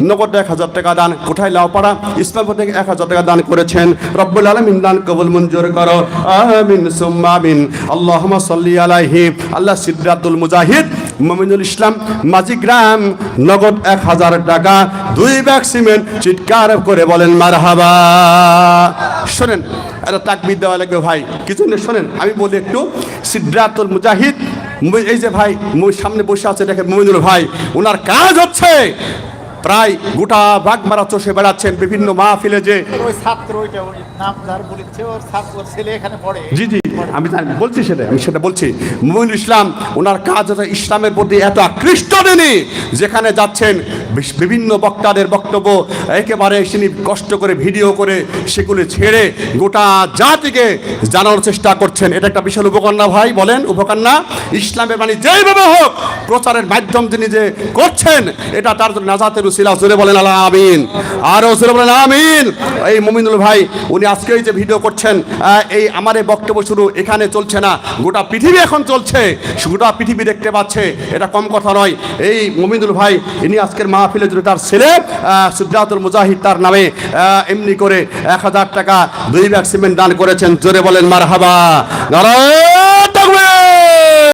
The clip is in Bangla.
নগদ 1000 টাকা দান, কোথায় লাউপাড়া ইসলামপুর থেকে 1000 টাকা দান করেছেন। রব্বুল আলামিন দান কবুল মঞ্জুর করো, আমিন সুম্মা আমিন। আল্লাহুম্মা সাল্লি আলাইহি। আল্লাহ সিদ্রাতুল মুজাহিদ মুমিনুল ইসলাম মাঝিগ্রাম নগদ 1000 টাকা, 2 ব্যাগ সিমেন্ট, চিৎকার করে বলেন মারহাবা। শোনেন, এটা তাকবীর দেওয়া লাগবে ভাই, কিছু নেই। শোনেন আমি বলি একটু, সিদ্রাতুল মুজাহিদ, এই যে ভাই সামনে বসে আছে দেখেন মুমিনুল ভাই, ওনার কাজ হচ্ছে প্রায় গোটা বাগমারা চষে বেড়াচ্ছেন বিভিন্ন মাহফিলে। যে ওই ছাত্র ওইটা ওই নাম যার বলেছে ওর ছাত্র ছেলে এখানে পড়ে। জি জি আমি বলছি, আমি সেটা বলছি। মুমিনুল ইসলাম ওনার কাজ হচ্ছে ইসলামের প্রতি এত আকৃষ্ট তিনি, যেখানে যাচ্ছেন বিভিন্ন বক্তাদের বক্তব্য একেবারে তিনি কষ্ট করে ভিডিও করে সেগুলি ছেড়ে গোটা জাতিকে জানানোর চেষ্টা করছেন। এটা একটা বিশাল উপকার না ভাই, বলেন উপকার না? ইসলামের মানে যেইভাবে হোক প্রচারের মাধ্যম তিনি যে করছেন, এটা তার জন্য নাজাতের উসিলা। জোরে বলেন আল্লাহ আমিন, আরো জোরে বলেন আমিন। এই মুমিনুল ভাই উনি আজকেই যে ভিডিও করছেন, এই আমার এই বক্তব্য শুরু এখানে চলছে না, গোটা পৃথিবী এখন চলছে, গোটা পৃথিবী দেখতে পাচ্ছে, এটা কম কথা নয়। এই মুমিনুল ভাই ইনি আজকের মাহফিলে যদি তার ছেলে সিদ্রাতুল মুজাহিদ তার নামে এমনি করে 1000 টাকা 2 ব্যাগ সিমেন্ট দান করেছেন। জোরে বলেন মারহাবা।